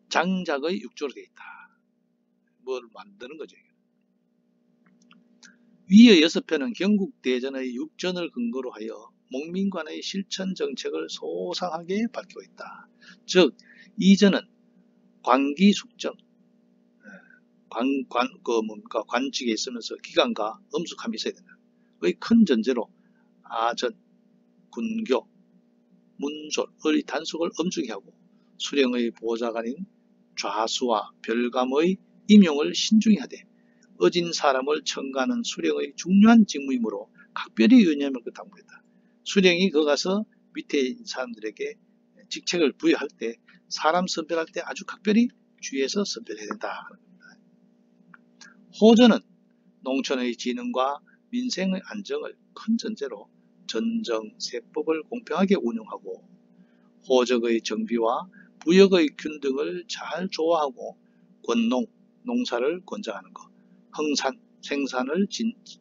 장작의 6조로 되어 있다. 뭘 만드는 거죠. 위의 6편은 경국대전의 육전을 근거로 하여 목민관의 실천 정책을 소상하게 밝히고 있다. 즉, 이전은 관기숙정, 관직에 있으면서 기관과 엄숙함이 있어야 된다. 의 큰 전제로 아전, 군교, 문솔의 단속을 엄중히 하고 수령의 보좌관인 좌수와 별감의 임용을 신중히 하되 어진 사람을 청가하는 수령의 중요한 직무이므로 각별히 유념을 당부했다. 수령이 거 가서 밑에 사람들에게 직책을 부여할 때 사람 선별할 때 아주 각별히 주의해서 선별해야 된다. 호전은 농촌의 진흥과 민생의 안정을 큰 전제로 전정세법을 공평하게 운영하고 호적의 정비와 부역의 균등을 잘 조화하고 권농, 농사를 권장하는 것, 흥산, 생산을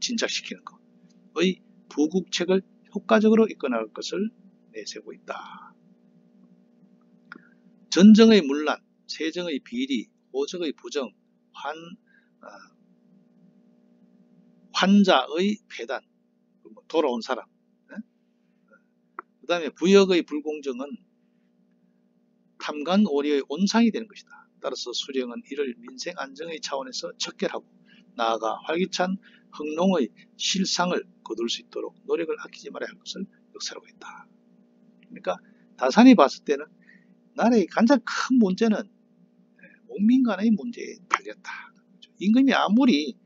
진작시키는 것의 부국책을 효과적으로 이끌어나갈 것을 내세우고 있다. 전정의 문란, 세정의 비리, 호적의 부정, 환자의 폐단, 돌아온 사람, 그 다음에 부역의 불공정은 탐관오리의 온상이 되는 것이다. 따라서 수령은 이를 민생 안정의 차원에서 척결하고 나아가 활기찬 흥농의 실상을 거둘 수 있도록 노력을 아끼지 말아야 할 것을 역사하고 있다. 그러니까 다산이 봤을 때는 나라의 가장 큰 문제는 목민 간의 문제에 달렸다. 임금이 아무리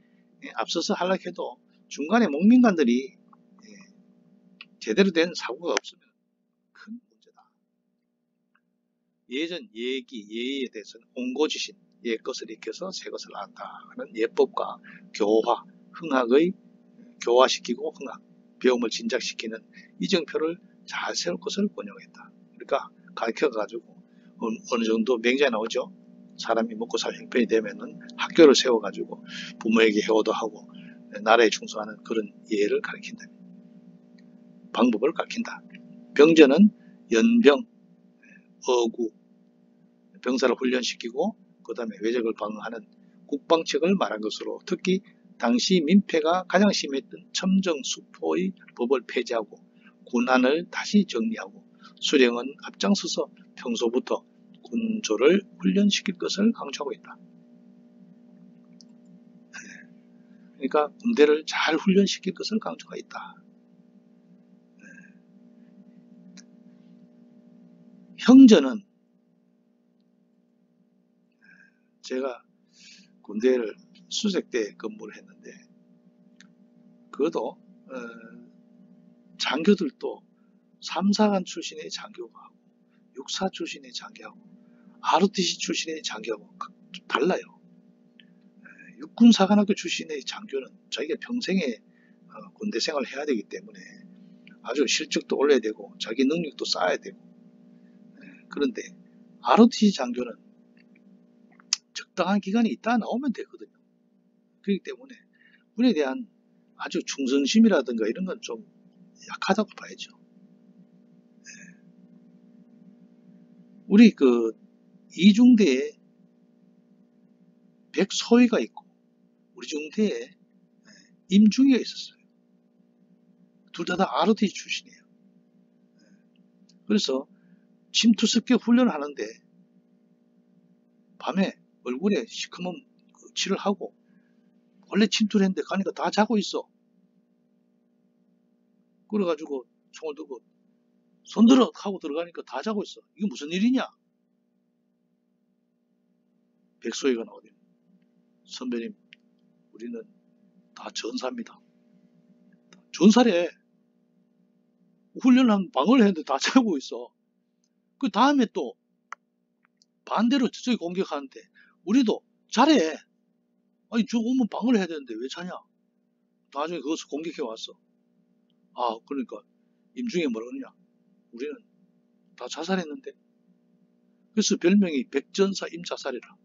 앞서서 하려고 해도 중간에 목민관들이 제대로 된 사고가 없으면 큰 문제다. 예전 예기, 예의에 대해서는 온고지신, 옛 것을 익혀서 새 것을 낳았다 하는 예법과 교화, 흥학의 교화시키고 흥학, 배움을 진작시키는 이정표를 잘 세울 것을 권유했다. 그러니까 가르쳐가지고 어느 정도 맹자에 나오죠. 사람이 먹고 살 형편이 되면은 학교를 세워가지고 부모에게 효도 하고 나라에 충성하는 그런 예를 가르친다. 방법을 가르친다. 병전은 연병, 어구, 병사를 훈련시키고 그 다음에 외적을 방어하는 국방책을 말한 것으로 특히 당시 민폐가 가장 심했던 첨정수포의 법을 폐지하고 군안을 다시 정리하고 수령은 앞장서서 평소부터 군조를 훈련시킬 것을 강조하고 있다. 그러니까 군대를 잘 훈련시킬 것을 강조하고 있다. 형전은 제가 군대를 수색 때 근무를 했는데 그것도 장교들도 3, 4관 출신의 장교가 하고 6, 4 출신의 장교하고 ROTC 출신의 장교하고 좀 달라요. 육군사관학교 출신의 장교는 자기가 평생에 군대 생활을 해야 되기 때문에 아주 실적도 올려야 되고 자기 능력도 쌓아야 되고 그런데 ROTC 장교는 적당한 기간이 있다 나오면 되거든요. 그렇기 때문에 군에 대한 아주 충성심이라든가 이런 건 좀 약하다고 봐야죠. 우리 그 이중대에 백소희가 있고 우리 중대에 임중희가 있었어요. 둘 다 ROT 출신이에요. 그래서 침투 습격 훈련을 하는데 밤에 얼굴에 시커먼 칠을 하고 원래 침투를 했는데 가니까 다 자고 있어. 그래가지고 총을 들고 손들어 하고 들어가니까 다 자고 있어. 이게 무슨 일이냐? 백소희가 나오더니 선배님, 우리는 다 전사입니다. 전사래. 훈련한 방어를 했는데 다 자고 있어. 그 다음에 또 반대로 저쪽이 공격하는데 우리도 잘해. 아니 저 오면 방어를 해야 되는데 왜 자냐? 나중에 그것을 공격해 왔어. 아 그러니까 임중이 뭐라 그러냐? 우리는 다 자살했는데. 그래서 별명이 백전사 임자살이라.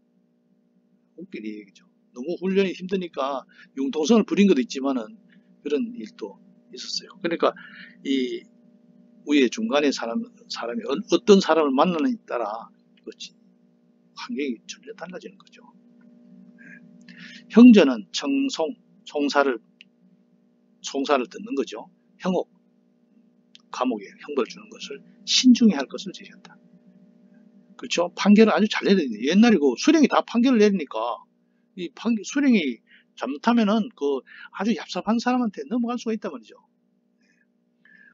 웃긴 얘기죠. 너무 훈련이 힘드니까 융통성을 부린 것도 있지만은 그런 일도 있었어요. 그러니까 이 위에 중간에 사람이 어떤 사람을 만나느냐에 따라 그렇지 환경이 전혀 달라지는 거죠. 형제는 총사를 듣는 거죠. 형옥, 감옥에 형벌 주는 것을 신중히 할 것을 제시한다. 그렇죠? 판결을 아주 잘 내리는데 옛날에 그 수령이 다 판결을 내리니까 이 수령이 잘못하면은 그 아주 얍삽한 사람한테 넘어갈 수가 있단 말이죠.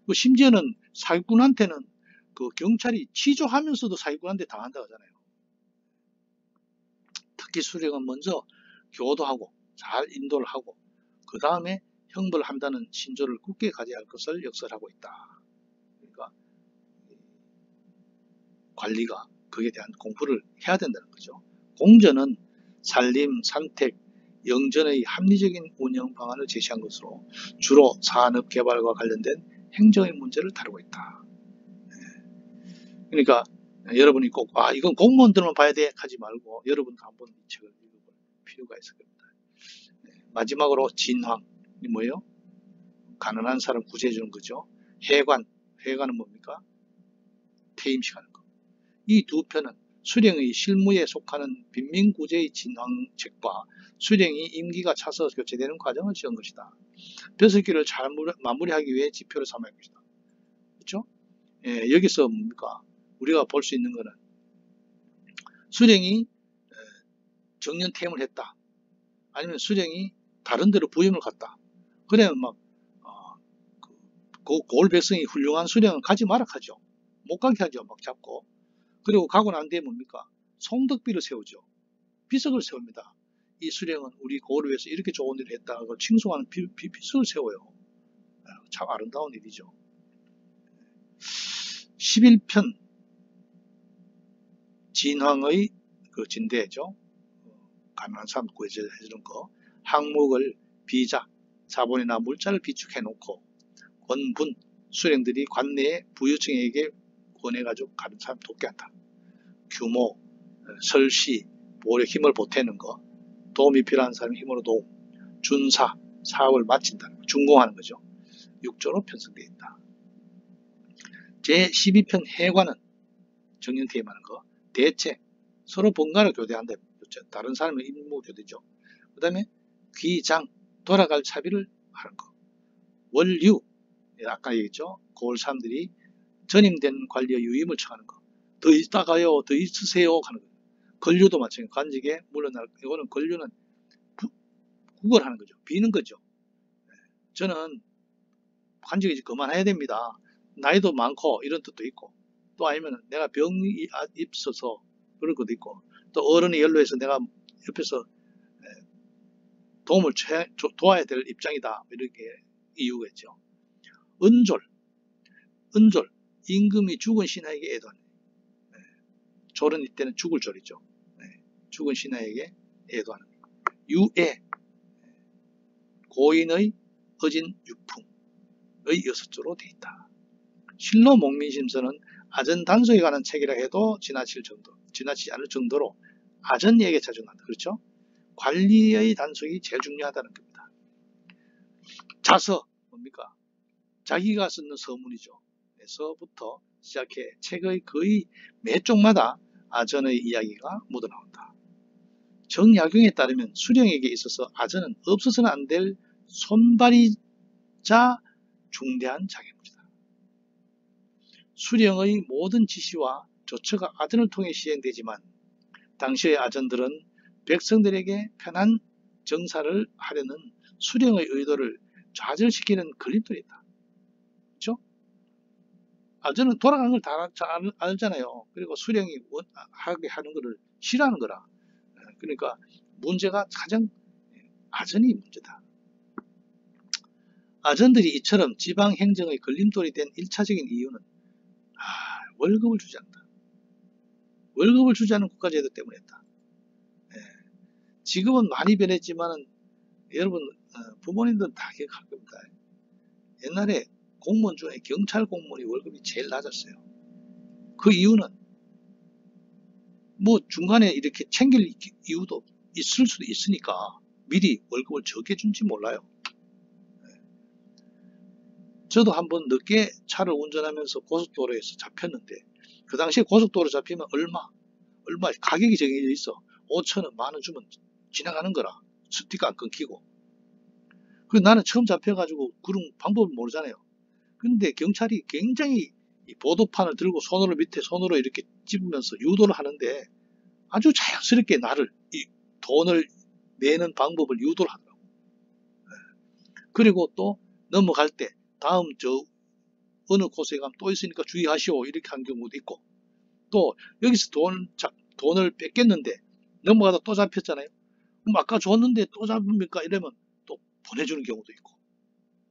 그 심지어는 사기꾼한테는 그 경찰이 치조하면서도 사기꾼한테 당한다고 하잖아요. 특히 수령은 먼저 교도하고 잘 인도를 하고 그 다음에 형벌을 한다는 신조를 굳게 가져야 할 것을 역설하고 있다. 그러니까 관리가 그에 대한 공부를 해야 된다는 거죠. 공전은 산림, 산택, 영전의 합리적인 운영 방안을 제시한 것으로 주로 산업 개발과 관련된 행정의 문제를 다루고 있다. 그러니까 여러분이 꼭 이건 공무원들만 봐야 돼 하지 말고 여러분도 한번 이 책을 읽어볼 필요가 있을 겁니다. 마지막으로 진황이 뭐예요? 가난한 사람 구제해 주는 거죠. 회관은 뭡니까? 퇴임시키는 거. 이 두 편은 수령의 실무에 속하는 빈민구제의 진황책과 수령이 임기가 차서 교체되는 과정을 지은 것이다. 벼슬길을 잘 마무리하기 위해 지표를 삼을 것이다. 그렇죠? 예, 여기서 뭡니까? 우리가 볼 수 있는 것은 수령이 정년퇴임을 했다. 아니면 수령이 다른 데로 부임을 갔다. 그러면 막 고을 백성이 훌륭한 수령은 가지 마라 하죠. 못 가게 하죠. 막 잡고. 그리고 가고 난 뒤에 뭡니까? 송덕비를 세우죠. 비석을 세웁니다. 이 수령은 우리 고을을 위해서 이렇게 좋은 일을 했다고 칭송하는 비석을 세워요. 참 아름다운 일이죠. 11편 진황의 그 진대죠. 가난한 사람 구해주는 거. 항목을 비자, 자본이나 물자를 비축해 놓고 권분, 수령들이 관내에 부유층에게 권해가지고 가는 사람 돕게 한다. 규모, 설시, 보호에 힘을 보태는 거, 도움이 필요한 사람 힘으로 도움, 준사, 사업을 마친다는 거, 준공하는 거죠. 6조로 편성되어 있다. 제12편 해관은 정년퇴임하는 거, 대체, 서로 번갈아 교대한다. 다른 사람의 임무 교대죠. 그 다음에 귀장, 돌아갈 차비를 하는 거. 원류, 아까 얘기했죠. 고을 사람들이 전임된 관리의 유임을 청하는 거. 더 있다가요, 더 있으세요 하는 거. 권류도 마찬가지예요. 관직에 물러날, 이거는 권류는 구걸하는 거죠. 비는 거죠. 저는 관직에 이제 그만해야 됩니다. 나이도 많고 이런 뜻도 있고, 또 아니면 내가 병이 있어서 그런 것도 있고, 또 어른이 연로해서 내가 옆에서 도움을 도와야 될 입장이다. 이렇게 이유가 있죠. 은졸, 임금이 죽은 신하에게 애도하는. 졸은 이때는 죽을 졸이죠. 죽은 신하에게 애도하는. 유애, 고인의 어진 유풍의 6조로 되어 있다. 실로 목민심서는 아전 단속에 관한 책이라 해도 지나치지 않을 정도로 아전에게 자중한다. 그렇죠? 관리의 단속이 제일 중요하다는 겁니다. 자서 뭡니까? 자기가 쓰는 서문이죠. 에서부터 시작해 책의 거의 매 쪽마다 아전의 이야기가 묻어나온다. 정약용에 따르면 수령에게 있어서 아전은 없어서는 안 될 손발이자 중대한 장애물이다. 수령의 모든 지시와 조처가 아전을 통해 시행되지만 당시의 아전들은 백성들에게 편한 정사를 하려는 수령의 의도를 좌절시키는 걸림돌이다. 그렇죠? 아전은 돌아가는 걸 다 알잖아요. 그리고 수령이 하게 하는 것을 싫어하는 거라. 그러니까 문제가 가장 아전이 문제다. 아전들이 이처럼 지방행정의 걸림돌이 된 1차적인 이유는 월급을 주지 않는다. 월급을 주지 않는 국가제도 때문이었다. 지금은 많이 변했지만 여러분 부모님들은 다 기억할 겁니다. 옛날에 공무원 중에 경찰 공무원이 월급이 제일 낮았어요. 그 이유는 뭐 중간에 이렇게 챙길 이유도 있을 수도 있으니까 미리 월급을 적게 준지 몰라요. 저도 한번 늦게 차를 운전하면서 고속도로에서 잡혔는데 그 당시에 고속도로 잡히면 얼마 가격이 정해져 있어. 5,000원, 만원 주면 지나가는 거라. 스티커 안 끊기고. 그리고 나는 처음 잡혀가지고 그런 방법을 모르잖아요. 근데 경찰이 굉장히 이 보도판을 들고 밑에 손으로 이렇게 집으면서 유도를 하는데 아주 자연스럽게 나를 이 돈을 내는 방법을 유도를 하더라고. 그리고 또 넘어갈 때 다음 어느 곳에 가면 또 있으니까 주의하시오 이렇게 한 경우도 있고, 또 여기서 돈을 뺏겼는데 넘어가다 또 잡혔잖아요. 그럼 아까 줬는데 또 잡습니까? 이러면 또 보내주는 경우도 있고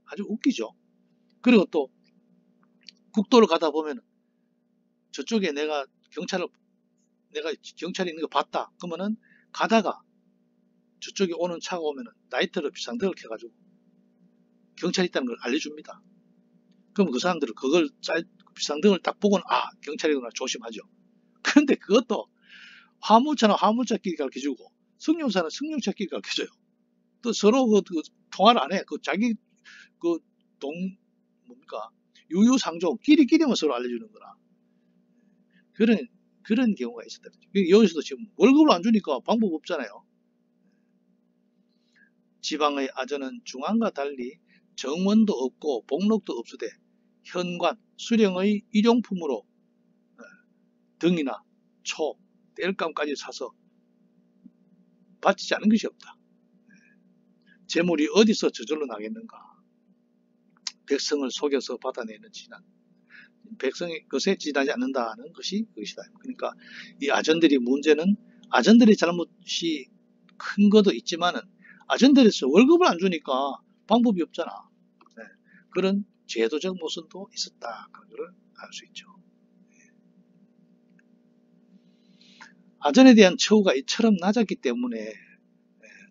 아주 웃기죠. 그리고 또 국도를 가다 보면 저쪽에 내가 경찰이 있는 거 봤다. 그러면은 가다가 저쪽에 오는 차가 오면은 라이트를 비상등을 켜가지고 경찰이 있다는 걸 알려줍니다. 그럼 그 사람들은 그걸 비상등을 딱 보고는 경찰이구나 조심하죠. 그런데 그것도 화물차는 화물차끼리 가르쳐주고 승용차는 승용차끼리 가르쳐줘요. 또 서로 그 통화를 안 해. 자기 유유상종 끼리끼리만 서로 알려주는 거라. 그런 경우가 있었다. 여기서도 지금 월급을 안 주니까 방법 없잖아요. 지방의 아전은 중앙과 달리 정원도 없고 복록도 없으되 현관, 수령의 일용품으로 등이나 초, 땔감까지 사서 바치지 않은 것이 없다. 재물이 어디서 저절로 나겠는가? 백성을 속여서 받아내는 진한. 백성이 그것에 지나지 않는다는 것이 그것이다. 그러니까 이 아전들이 문제는 아전들의 잘못이 큰 것도 있지만은 아전들에서 월급을 안 주니까 방법이 없잖아. 그런 제도적 모순도 있었다. 그런 걸 알 수 있죠. 아전에 대한 처우가 이처럼 낮았기 때문에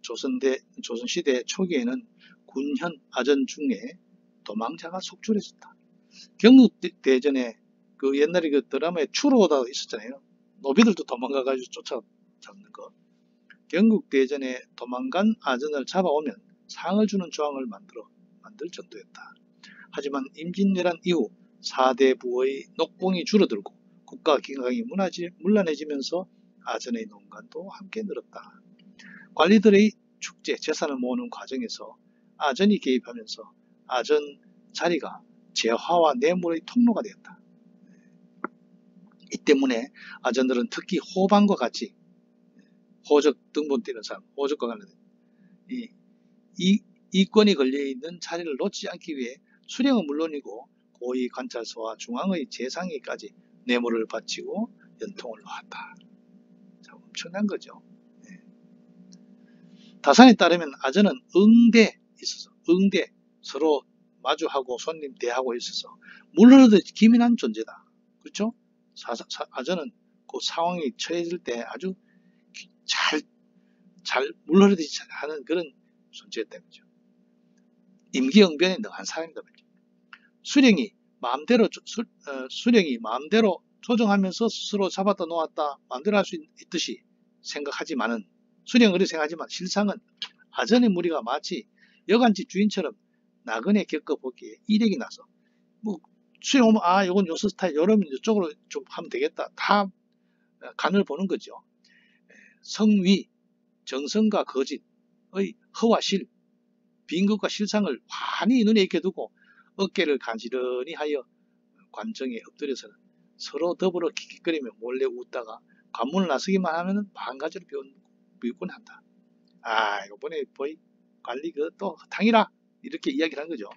조선시대 초기에는 군현 아전 중에 도망자가 속출했었다. 경국대전에 그 옛날에 그 드라마에 추로오다 있었잖아요. 노비들도 도망가가지고 쫓아잡는 거. 경국대전에 도망간 아전을 잡아오면 상을 주는 조항을 만들 정도였다. 하지만 임진왜란 이후 4대 부의 녹봉이 줄어들고 국가 기강이 문란해지면서 아전의 농간도 함께 늘었다. 관리들의 축제, 재산을 모으는 과정에서 아전이 개입하면서 아전 자리가 재화와 뇌물의 통로가 되었다. 이 때문에 아전들은 특히 호방과 같이 호적 등본 띄는 사람, 호적과 관련된 이권이 걸려있는 자리를 놓지 않기 위해 수령은 물론이고 고위 관찰소와 중앙의 재상에까지 뇌물을 바치고 연통을 놓았다. 참 엄청난 거죠. 다산에 따르면 아전은 응대 서로 마주하고 손님 대하고 있어서 물러르듯 기민한 존재다. 그렇죠? 아전은 그 상황이 처해질 때 아주 잘 물러르듯이 하는 그런 존재였다는 거죠. 임기응변에 능한 사람이다. 수령이 마음대로 조정하면서 스스로 잡았다 놓았다 마음대로 할 수 있듯이 생각하지만은 수령은 그렇게 생각하지만 실상은 아전의 무리가 마치 여간집 주인처럼 나그네 겪어보기에 이력이 나서 수령 오면 아 이건 요 스타일 이러면 이쪽으로 좀 하면 되겠다. 다 간을 보는 거죠. 성위, 정성과 거짓의 허와 실, 빈것과 실상을 환히 눈에 익혀 두고 어깨를 간지런히 하여 관정에 엎드려서는 서로 더불어 킥킥거리며 몰래 웃다가 관문을 나서기만 하면 반가지로 비웃곤 한다. 아 이번에 보이 관리 그또 탕이라 이렇게 이야기를 한 거죠.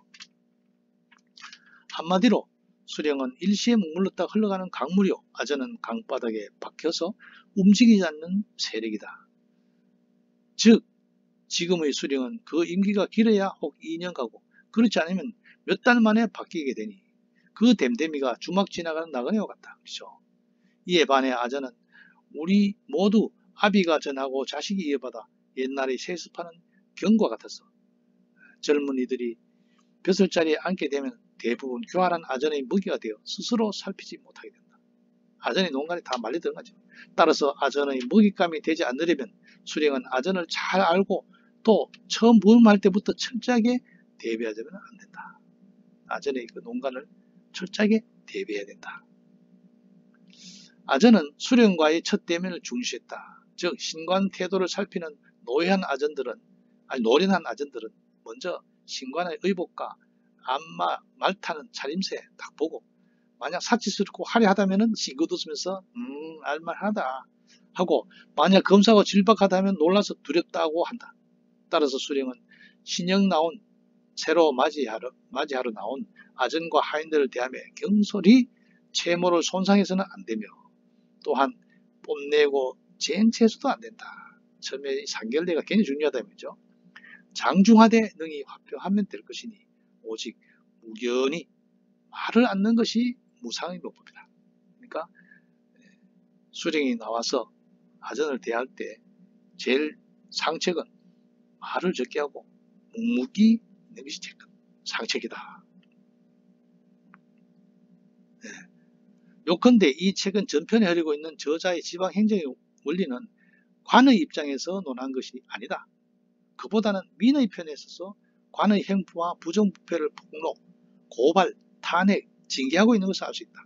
한마디로 수령은 일시에 머물렀다 흘러가는 강물이요, 아전은 강바닥에 박혀서 움직이지 않는 세력이다. 즉 지금의 수령은 그 임기가 길어야 혹 2년 가고 그렇지 않으면 몇 달 만에 바뀌게 되니 그 댐댐이가 주막 지나가는 나그네와 같다. 그렇죠? 이에 반해 아전은 우리 모두 아비가 전하고 자식이 이어받아 옛날에 세습하는 경과 같아서 젊은이들이 벼슬자리에 앉게 되면 대부분 교활한 아전의 먹이가 되어 스스로 살피지 못하게 된다. 아전의 농간에 다 말려드는 거죠. 따라서 아전의 먹잇감이 되지 않으려면 수령은 아전을 잘 알고 또 처음 모임할 때부터 철저하게 대비하자면 안 된다. 아전의 그 농간을 철저하게 대비해야 된다. 아전은 수령과의 첫 대면을 중시했다. 즉 신관 태도를 살피는 노련한 아전들은 먼저 신관의 의복과 안마 말타는 차림새 딱 보고 만약 사치스럽고 화려하다면 싱긋 웃으면서 알만하다 하고 만약 검사하고 질박하다면 놀라서 두렵다고 한다. 따라서 수령은 신형 나온 새로 맞이하러 나온 아전과 하인들을 대하며 경솔히 채모를 손상해서는 안 되며 또한 뽐내고 쟁취해서도 안 된다. 처음에 상결례가 굉장히 중요하다면죠. 장중하되 능히 화표하면 될 것이니 오직 무견히 말을 않는 것이 무상의 법이다. 그러니까 수령이 나와서 아전을 대할 때 제일 상책은 말을 적게 하고 묵묵히 있는 것이 상책이다. 네. 요컨대 이 책은 전편에 흐르고 있는 저자의 지방행정의 원리는 관의 입장에서 논한 것이 아니다. 그보다는 민의 편에 있어서 관의 행포와 부정부패를 폭로, 고발, 탄핵, 징계하고 있는 것을 알 수 있다.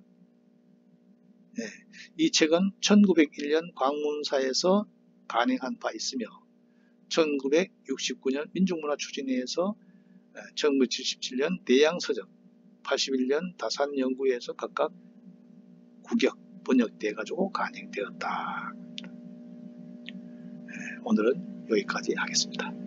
네. 이 책은 1901년 광문사에서 간행한 바 있으며 1969년 민중문화추진회에서 1977년 대양서적, 81년 다산연구회에서 각각 국역, 번역돼 가지고 간행되었다. 오늘은 여기까지 하겠습니다.